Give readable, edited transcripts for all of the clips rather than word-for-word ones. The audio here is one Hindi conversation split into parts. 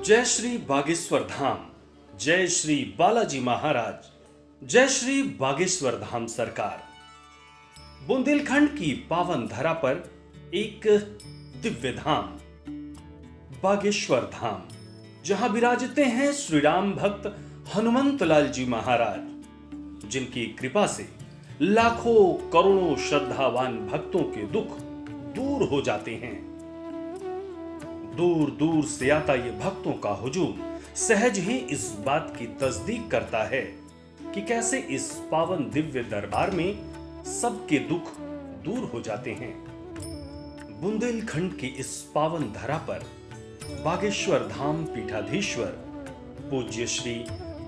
जय श्री बागेश्वर धाम, जय श्री बालाजी महाराज, जय श्री बागेश्वर धाम सरकार। बुंदेलखंड की पावन धरा पर एक दिव्य धाम बागेश्वर धाम, जहां विराजते हैं श्री राम भक्त हनुमंत लाल जी महाराज, जिनकी कृपा से लाखों करोड़ों श्रद्धावान भक्तों के दुख दूर हो जाते हैं। दूर दूर से आता ये भक्तों का हुजूम सहज ही इस बात की तस्दीक करता है कि कैसे इस पावन दिव्य दरबार में सबके दुख दूर हो जाते हैं। बुंदेलखंड की इस पावन धरा पर बागेश्वर धाम पीठाधीश्वर पूज्य श्री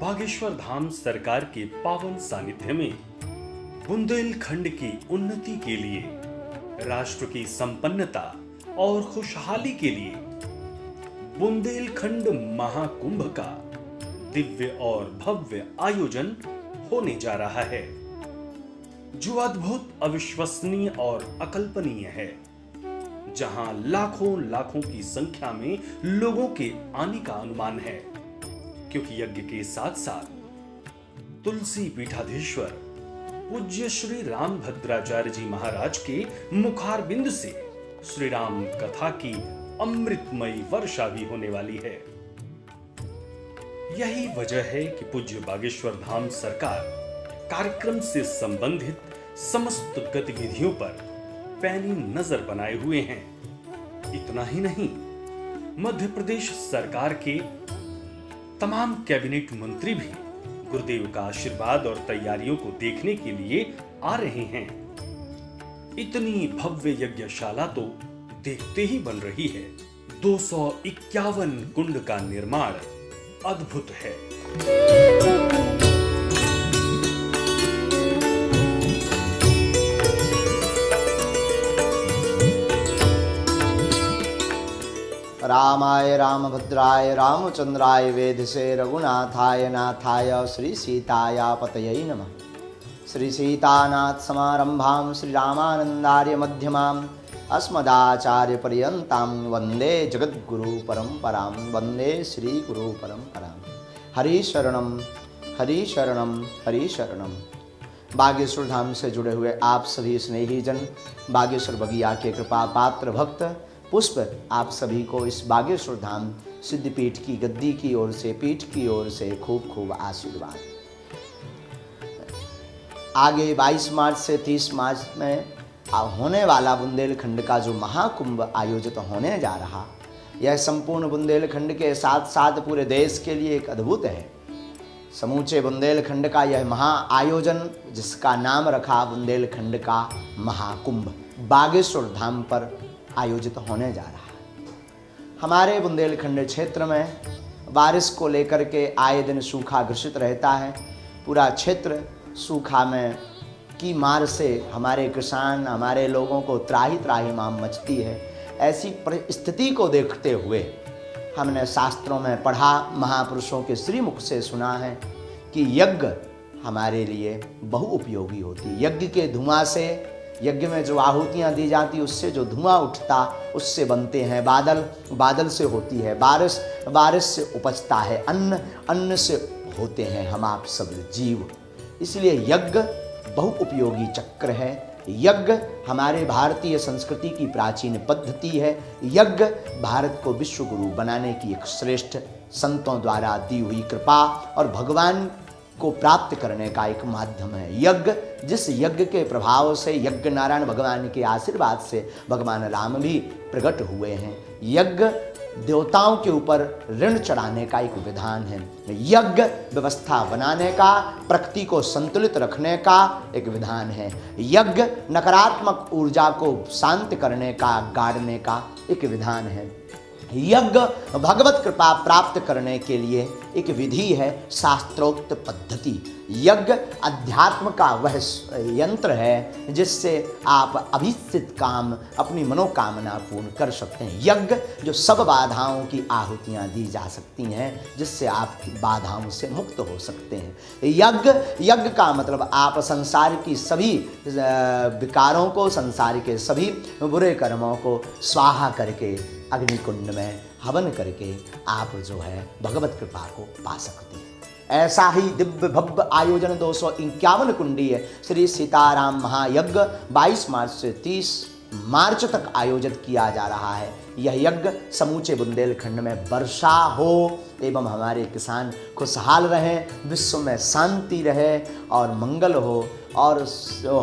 बागेश्वर धाम सरकार के पावन सानिध्य में बुंदेलखंड की उन्नति के लिए, राष्ट्र की संपन्नता और खुशहाली के लिए बुंदेलखंड महाकुंभ का दिव्य और भव्य आयोजन होने जा रहा है, जो अद्भुत, अविश्वसनीय और अकल्पनीय है। जहां लाखों लाखों की संख्या में लोगों के आने का अनुमान है, क्योंकि यज्ञ के साथ साथ तुलसी पीठाधीश्वर पूज्य श्री रामभद्राचार्य जी महाराज के मुखारबिंद से श्री राम कथा की अमृतमयी वर्षा भी होने वाली है। यही वजह है कि पूज्य बागेश्वर धाम सरकार कार्यक्रम से संबंधित समस्त गतिविधियों पर पैनी नजर बनाए हुए हैं। इतना ही नहीं, मध्य प्रदेश सरकार के तमाम कैबिनेट मंत्री भी गुरुदेव का आशीर्वाद और तैयारियों को देखने के लिए आ रहे हैं। इतनी भव्य यज्ञशाला तो देखते ही बन रही है। 251 कुंड का निर्माण अद्भुत है। रामाय रामभद्राय रामचंद्राय वेधसे रघुनाथाय नाथाय श्री सीताय पतये नमः। श्री सीतानाथ समारंभां श्री रामानंदार्य मध्यमाम् अस्मदाचार्य पर्यन्तां वंदे जगद्गुरु परंपरां, वंदे श्री गुरु परंपरां। हरि शरणम हरि शरणम हरि शरणम। बागेश्वर धाम से जुड़े हुए आप सभी स्नेही जन, बागेश्वर बगिया के कृपा पात्र भक्त पुष्प, आप सभी को इस बागेश्वर धाम सिद्धपीठ की गद्दी की ओर से, पीठ की ओर से खूब खूब आशीर्वाद। आगे 22 मार्च से 30 मार्च में होने वाला बुंदेलखंड का जो महाकुंभ आयोजित होने जा रहा, यह संपूर्ण बुंदेलखंड के साथ साथ पूरे देश के लिए एक अद्भुत है। समूचे बुंदेलखंड का यह महा आयोजन, जिसका नाम रखा बुंदेलखंड का महाकुंभ, बागेश्वर धाम पर आयोजित होने जा रहा है। हमारे बुंदेलखंड क्षेत्र में बारिश को लेकर के आए दिन सूखा ग्रसित रहता है। पूरा क्षेत्र सूखा में की मार से हमारे किसान, हमारे लोगों को त्राही त्राही माम मचती है। ऐसी परिस्थिति को देखते हुए हमने शास्त्रों में पढ़ा, महापुरुषों के श्रीमुख से सुना है कि यज्ञ हमारे लिए बहुउपयोगी होती। यज्ञ के धुआं से, यज्ञ में जो आहुतियाँ दी जाती उससे जो धुआं उठता, उससे बनते हैं बादल, बादल से होती है बारिश, बारिश से उपजता है अन्न, अन्न से होते हैं हम आप सब जीव। इसलिए यज्ञ बहुउपयोगी चक्र है। यज्ञ हमारे भारतीय संस्कृति की प्राचीन पद्धति है। यज्ञ भारत को विश्व गुरु बनाने की एक श्रेष्ठ संतों द्वारा दी हुई कृपा और भगवान को प्राप्त करने का एक माध्यम है। यज्ञ, जिस यज्ञ के प्रभाव से, यज्ञ नारायण भगवान के आशीर्वाद से भगवान राम भी प्रकट हुए हैं। यज्ञ देवताओं के ऊपर ऋण चढ़ाने का एक विधान है। यज्ञ व्यवस्था बनाने का, प्रकृति को संतुलित रखने का एक विधान है। यज्ञ नकारात्मक ऊर्जा को शांत करने का, गाड़ने का एक विधान है। यज्ञ भगवत कृपा प्राप्त करने के लिए एक विधि है, शास्त्रोक्त पद्धति। यज्ञ अध्यात्म का वह यंत्र है जिससे आप अभिष्ट काम, अपनी मनोकामना पूर्ण कर सकते हैं। यज्ञ जो सब बाधाओं की आहुतियाँ दी जा सकती हैं, जिससे आप बाधाओं से मुक्त हो सकते हैं। यज्ञ का मतलब आप संसार की सभी विकारों को, संसार के सभी बुरे कर्मों को स्वाहा करके अग्निकुंड में हवन करके आप जो है भगवत कृपा को पा सकते हैं। ऐसा ही दिव्य भव्य आयोजन 251 कुंडीय श्री सीताराम महायज्ञ 22 मार्च से 30 मार्च तक आयोजित किया जा रहा है। यह यज्ञ समूचे बुंदेलखंड में वर्षा हो एवं हमारे किसान खुशहाल रहें, विश्व में शांति रहे और मंगल हो, और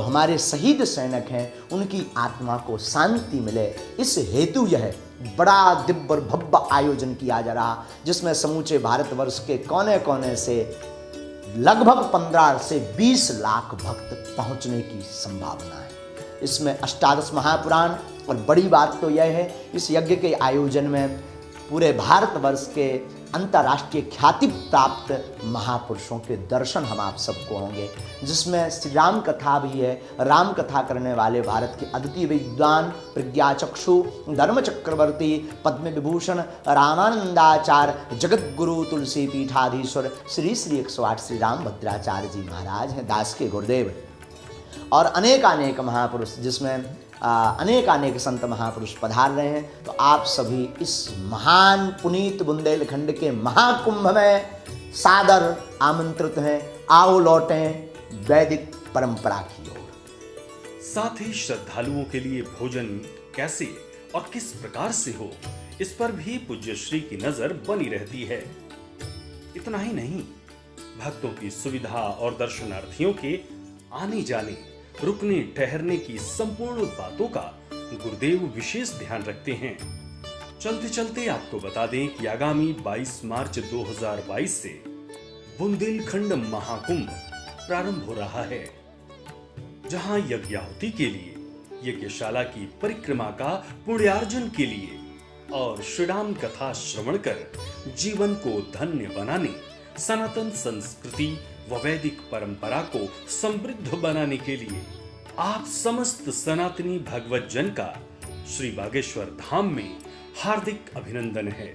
हमारे शहीद सैनिक हैं उनकी आत्मा को शांति मिले, इस हेतु यह बड़ा दिव्य और भव्य आयोजन किया जा रहा, जिसमें समूचे भारतवर्ष के कोने कोने से लगभग 15 से 20 लाख भक्त पहुंचने की संभावना है। इसमें अष्टादश महापुराण, और बड़ी बात तो यह है इस यज्ञ के आयोजन में पूरे भारतवर्ष के अंतर्राष्ट्रीय ख्याति प्राप्त महापुरुषों के दर्शन हम आप सबको होंगे, जिसमें श्री राम कथा भी है। राम कथा करने वाले भारत के अद्वितीय विद्वान, प्रज्ञाचक्षु, धर्म चक्रवर्ती, पद्म विभूषण रामानंदाचार्य, जगत गुरु तुलसी पीठाधीश्वर श्री श्री 108 श्री राम भद्राचार्य जी महाराज हैं, दास के गुरुदेव, और अनेक महापुरुष, जिसमें अनेक संत महापुरुष पधार रहे हैं। तो आप सभी इस महान पुनीत बुंदेलखंड के महाकुंभ में सादर आमंत्रित हैं। आओ लौटें वैदिक परंपरा की ओर। साथ ही श्रद्धालुओं के लिए भोजन कैसे और किस प्रकार से हो, इस पर भी पूज्य श्री की नजर बनी रहती है। इतना ही नहीं, भक्तों की सुविधा और दर्शनार्थियों के आने जाने, रुकने ठहरने की संपूर्ण बातों का गुरुदेव विशेष ध्यान रखते हैं। चलते चलते आपको बता दें कि आगामी 22 मार्च 2022 से बुंदेलखंड महाकुंभ प्रारंभ हो रहा है, जहां यज्ञाहुति के लिए, यज्ञशाला की परिक्रमा का पुण्यार्जन के लिए और श्रीराम कथा श्रवण कर जीवन को धन्य बनाने, सनातन संस्कृति व वैदिक परंपरा को समृद्ध बनाने के लिए आप समस्त सनातनी भगवत जन का श्री बागेश्वर धाम में हार्दिक अभिनंदन है।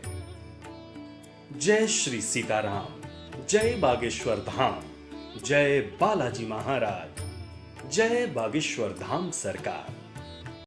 जय श्री सीताराम, जय बागेश्वर धाम, जय बालाजी महाराज, जय बागेश्वर धाम सरकार।